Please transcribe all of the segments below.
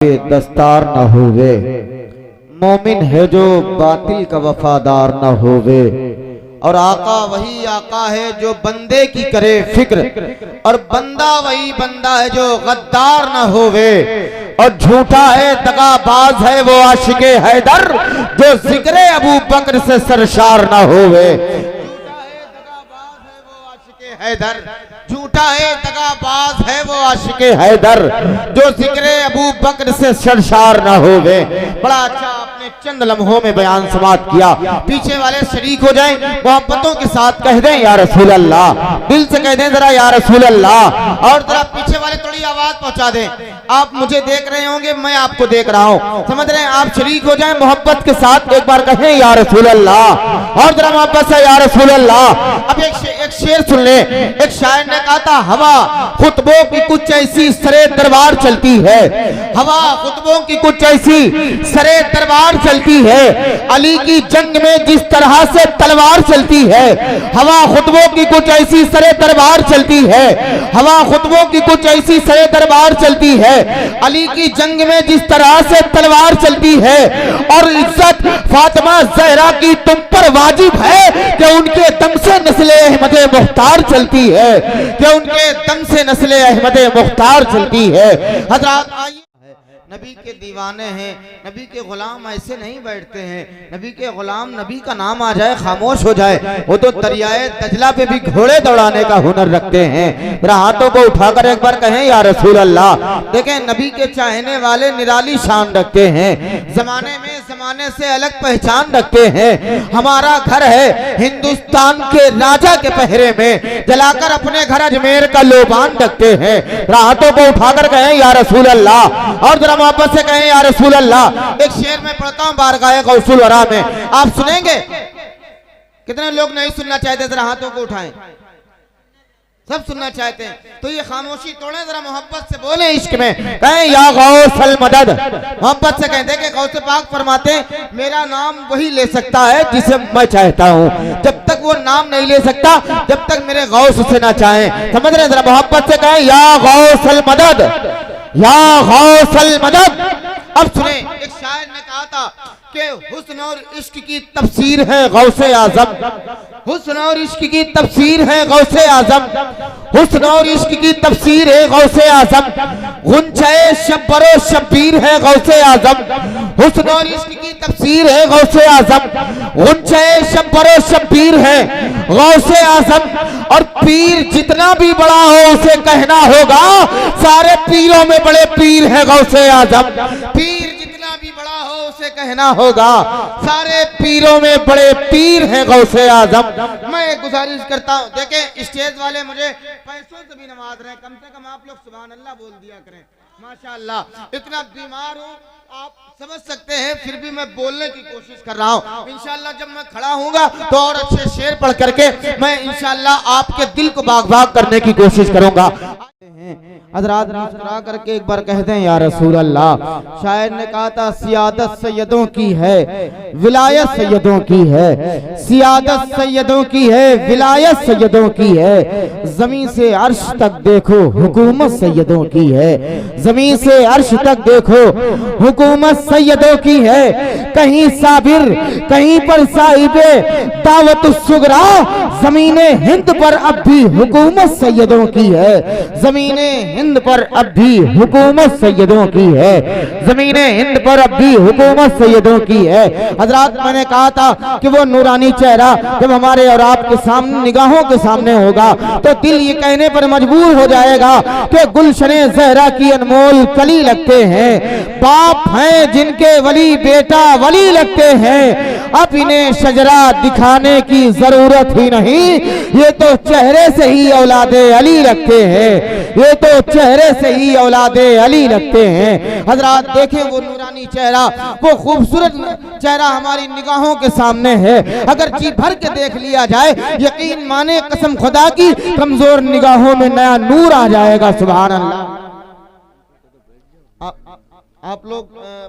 के दस्तार न होवे, मोमिन है जो बातिल का वफादार न होवे। और आका वही आका है जो बंदे की करे फिक्र, और बंदा वही बंदा है जो गद्दार न होवे। और झूठा है दगाबाज है वो आशिके हैदर, जो जिक्र अबू बकर से सरशार न होवे। हैदर झूठा है दगाबाज है वो आशिके हैदर, जो जिक्र अबू बकर से सरशार न होवे। बड़ा अच्छा आपने चंद लम्हों में बयान समाप्त किया। पीछे वाले शरीक हो जाएं, मोहब्बतों के साथ कह दें या रसूल अल्लाह, दिल से कह दें जरा या रसूल अल्लाह। और जरा पीछे वाले थोड़ी आवाज पहुंचा दें। आप मुझे देख रहे होंगे, मैं आपको देख रहा हूं, समझ रहे हैं? आप शरीक हो जाएं मोहब्बत के साथ, एक बार कहें या रसूल अल्लाह। और जरा मोहब्बत से या रसूल अल्लाह। अब एक शेर सुन ले। एक शायर ने कहा था, हवा खुतबों की कुछ ऐसी सरे दरबार चलती है, हवा खुतबों की कुछ ऐसी सरे दरबार चलती है, अली की जंग में जिस तरह से तलवार चलती है। हवा खुतबों की कुछ ऐसी सरे दरबार चलती है, हवा खुतबों की कुछ ऐसी सरे दरबार चलती है, अली की जंग में जिस तरह से तलवार चलती है। और इज्जत फातिमा ज़हरा की तुम पर वाजिब है कि उनके दम से नस्ले अहमद मुख्तार चलती है, कि उनके दम से नस्ले अहमद मुख्तार चलती है। हज़रात आइए, नबी के दीवाने हैं, नबी के गुलाम ऐसे नहीं बैठते हैं। नबी के गुलाम, नबी का नाम आ जाए खामोश हो जाए, वो तो दरियाए दजला पे भी घोड़े दौड़ाने का हुनर रखते हैं। जरा हाथों को उठाकर एक बार कहें या रसूल अल्लाह। देखें, नबी के चाहने वाले निराली शान रखते हैं, जमाने में जमाने से अलग पहचान रखते हैं। हमारा घर है हिंदुस्तान के राजा के पहरे में, जलाकर अपने घर अजमेर का लोबान रखते हैं। हाथों को उठाकर कहें या रसूल अल्लाह। और जरा मोहब्बत से कहें या रसूल अल्लाह। एक शेर में पढ़ता हूं बारगाह गौसुल वरा में, आप सुनेंगे? कितने लोग नहीं सुनना चाहते? जरा हाथों को उठाएं। सब सुनना चाहते हैं, तो ये खामोशी तोड़ें, जरा मोहब्बत से बोले, इश्क में कहें या गौसल मदद। मोहब्बत से कहें। देखें, गौसे पाक फरमाते हैं, मेरा नाम वही ले सकता है जिसे मैं चाहता हूँ, जब तक वो नाम नहीं ले सकता जब तक मेरे गौस उसे ना चाहें। समझ रहे हैं? जरा मोहब्बत से कहें या गौसल मदद, या गौसल मदद। अब सुने, एक शायर ने कहा था कि हुस्न और इश्क की तफसीर है गौसे आजम, हुस्न और इश्क की तफसीर है गौसे आजम, हुस्न और इश्क की तफसीर है गौसे आजम, गुंचाए शब्बरो शब्बीर है गौसे आजम, हुस्न और इश्क की तफसीर है गौसे आजम, गुंचाए शब्बरो शब्बीर है गौसे आजम। और पीर जितना भी बड़ा हो उसे कहना होगा, सारे पीरों में बड़े पीर है गौसे आजम। पीर जितना भी बड़ा हो उसे कहना होगा, सारे पीरों में बड़े पीर हैं गौसे आजम। मैं गुजारिश करता हूँ, देखें स्टेज वाले मुझे पैसों से भी नवाज रहे हैं, कम से कम आप लोग सुभान अल्लाह बोल दिया करें। माशाअल्लाह, इतना बीमार हूँ आप समझ सकते हैं, फिर भी मैं बोलने की कोशिश कर रहा हूँ। इंशाअल्लाह जब मैं खड़ा हूँगा तो और अच्छे शेर पढ़ करके मैं इंशाअल्लाह आपके दिल को बाग बाग करने की कोशिश करूंगा। हज़रात मुस्कुरा करके एक बार कह दें या रसूल अल्लाह। शायर ने कहा था, सियादत सैयदों की है, विलायत सैयदों की है, सियादत सैयदों की है, विलायत सैयदों की है। जमीन से अर्श तक देखो हुकूमत सैयदों की है, जमीन से अर्श तक देखो हुकूमत सैयदों की है। कहीं साबिर कहीं पर साहिबे दावत सुगरा, जमीने हिंद पर अब भी हुकूमत सैयदों की है, जमीने हिंद पर अब भी हुकूमत सैयदों की है, जमीने हिंद पर अब भी हुकूमत सैयदों की है। हजरात, मैंने कहा था कि वो नूरानी चेहरा जब हमारे और आपके सामने निगाहों के सामने होगा तो दिल ये कहने पर मजबूर हो जाएगा कि गुलशने ज़हरा की अनमोल कली लगते हैं, बाप हैं जिनके वली बेटा वली लगते हैं। अब इन्हें शजरा दिखाने की जरूरत ही नहीं, ये तो चेहरे से ही औलादे अली लगते हैं, ये तो चेहरे से ही औलादे अली लगते हैं। हजरात देखें, वो नूरानी चेहरा, वो खूबसूरत चेहरा हमारी निगाहों के सामने है। अगर जी भर के देख लिया जाए, यकीन माने कसम खुदा की, कमजोर निगाहों में नया नूर आ जाएगा। सुभान अल्लाह। आप लोग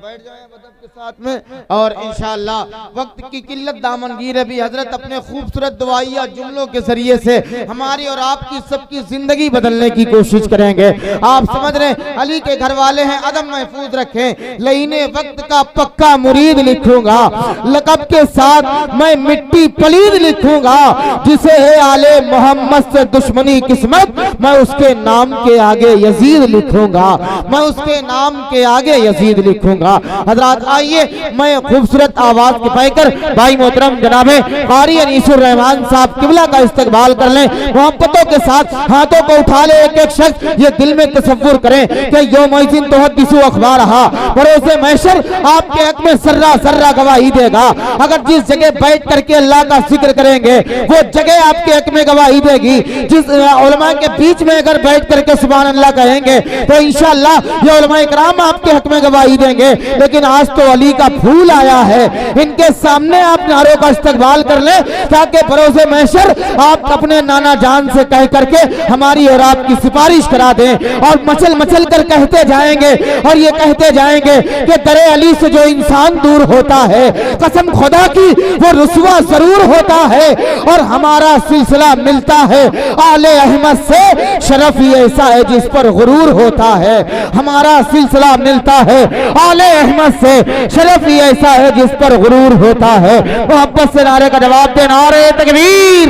बैठ जाएं अदब के साथ में। और इंशाअल्लाह वक्त की किल्लत दामनगीर है भी हजरत अपने खूबसूरत दुआइया जुमलों के जरिए से हमारी और आपकी सबकी जिंदगी बदलने की कोशिश करेंगे। आप समझ रहे हैं अली के घर वाले हैं, अदब महफूज रखें। लईने वक्त का पक्का मुरीद लिखूंगा, लकब के साथ मैं मिट्टी पलीद लिखूंगा। जिसे है आले मोहम्मद से दुश्मनी किस्मत, मैं उसके नाम के आगे यजीद लिखूंगा, मैं उसके नाम के आगे यजीद लिखूंगा। हजरात आइए मैं खूबसूरत आवाज के पाकर भाई मोहतरम जनाबे कारी अनीसुर रहमान साहब किबला का इस्तकबाल कर लें। मोहब्बतों के साथ हाथों को उठा ले एक एक शख्स, ये दिल में तसव्वुर करें कि यौम-ए-दिन तुहद्दिसु अखबारहा, बरोज़े महशर आपके हक में सर्रा सर्रा गवाही देगा। अगर जिस जगह बैठ करके अल्लाह का जिक्र करेंगे वो जगह आपके हक में गवाही देगी। जिस उलमा के बीच में अगर बैठ करके सुभान अल्लाह कहेंगे तो इंशाअल्लाह ये उलमा इकराम आपके हक में गवाही देंगे। लेकिन आज तो अली का फूल आया है, इनके सामने आप नारों का इस्तकबाल कर ले ताकि बरोज़े महशर आप अपने नाना जान से कह करके हमारी और आपकी सिफारिश करा दें। और मचल मचल कर कहते जाएंगे और ये कहते जाएंगे कि दरे अली से जो इंसान दूर होता है कसम खुदा की वो रुसवा जरूर होता है। और हमारा सिलसिला मिलता है आले अहमद से, शरफ ही ऐसा है जिस पर गुरूर होता है। हमारा सिलसिला मिलता है आले अहमद से, शरफ ही ऐसा है जिस पर गुरूर होता है। मोहब्बत से नारे का जवाब दे, नारे तकबीर,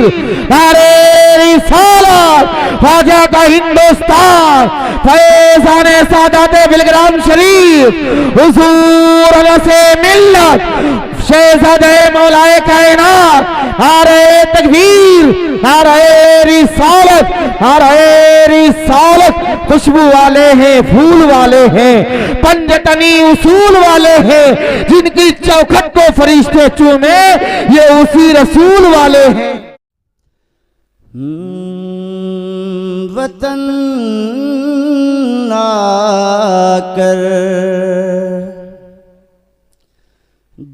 नारे रिसालत, ख्वाजा का हिंदुस्तान, फैज़ाने सादाते बिलग्राम शरीफ, हुजूर से मिल्लत, शहज़ादे मौलाए कायनात, नारे तकबीर, नारे रिसालत, नारे रिसालत। खुशबू वाले हैं, फूल वाले हैं, पंजतनी उसूल वाले हैं, जिनकी चौखट को फरिश्ते चूमे ये उसी रसूल वाले हैं। वतन आकर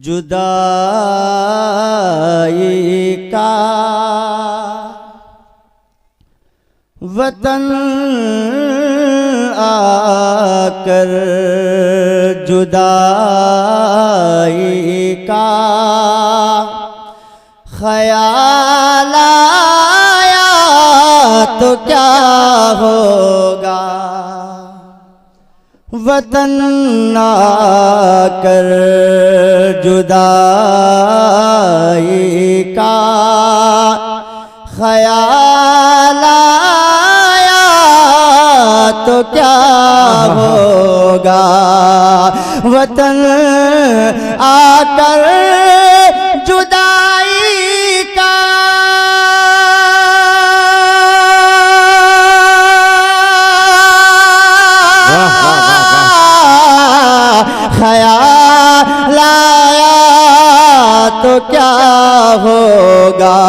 जुदाई का, वतन आकर जुदाई का ख्याल आया तो क्या होगा। वतन आकर जुदाई का ख्याल आया तो क्या होगा। वतन आकर जुदाई का ख्याल आया तो क्या होगा।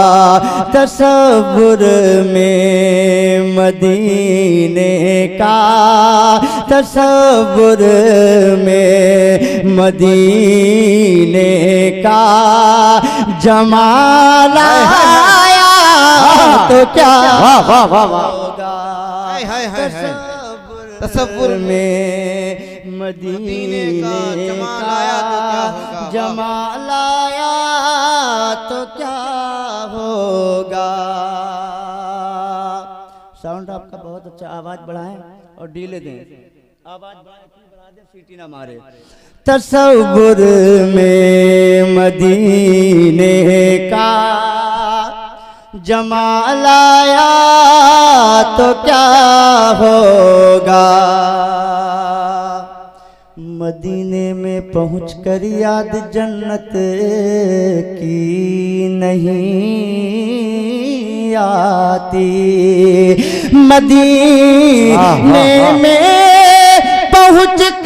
तसव्वुर में मदीने का, तसव्वुर में मदीने का जमाल आया तो क्या होगा। तसव्वुर में मदीने का जमाल आया तो क्या होगा। साउंड आपका बहुत अच्छा, आवाज बढ़ाएं और डीले दें, आवाज बढ़ा दें, सीटी ना मारे। तसव्वुर में मदीने का जमाल आया तो क्या होगा। मदीने में पहुंचकर याद जन्नत की नहीं आती। मदीने में पहुंचकर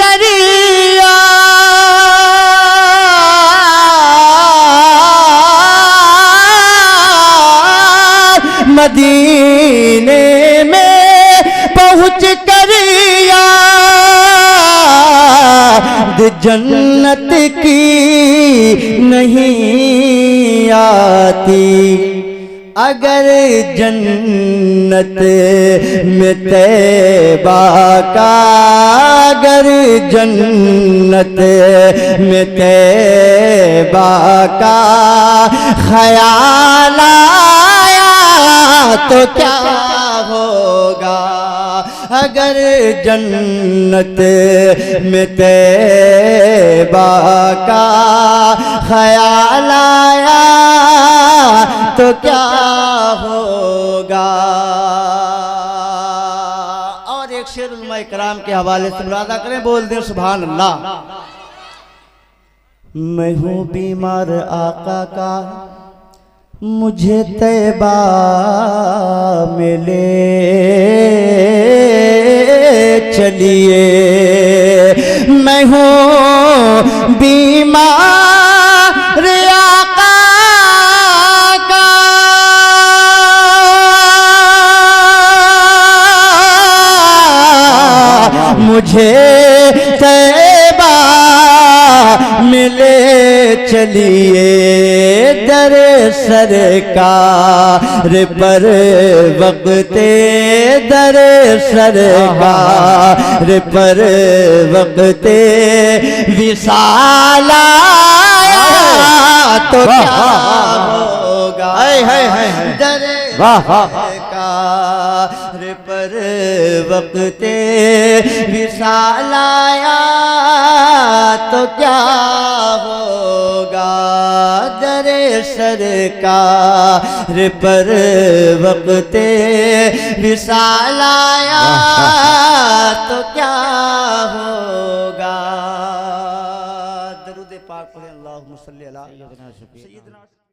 मदीने में पहुंचकर याद जन्नत की नहीं आती। अगर जन्नत में तैबा का, अगर जन्नत में तैबा का ख्याल आया तो क्या होगा। अगर जन्नत में तैबा का ख्याल आया तो क्या होगा। और एक शेर उलमा इकराम के हवाले से मुरादा करें, बोल दें सुभान अल्लाह। मैं हूँ बीमार आका का, मुझे तैबा में ले चलिए। मैं हूँ बीमार आका का, मुझे तैबा मिले चलिए। दर सरकार पर वक्ते, दर सरकार पर वक्ते विसाल आया तो क्या होगा। दर सरकार पर वक्ते विसाल आया तो क्या होगा। दरे सरकार पर वक्ते विसाल आया तो क्या होगा। दरूद पाक पढ़े, अल्लाहुम्मा सल्ली अला सय्यिदना।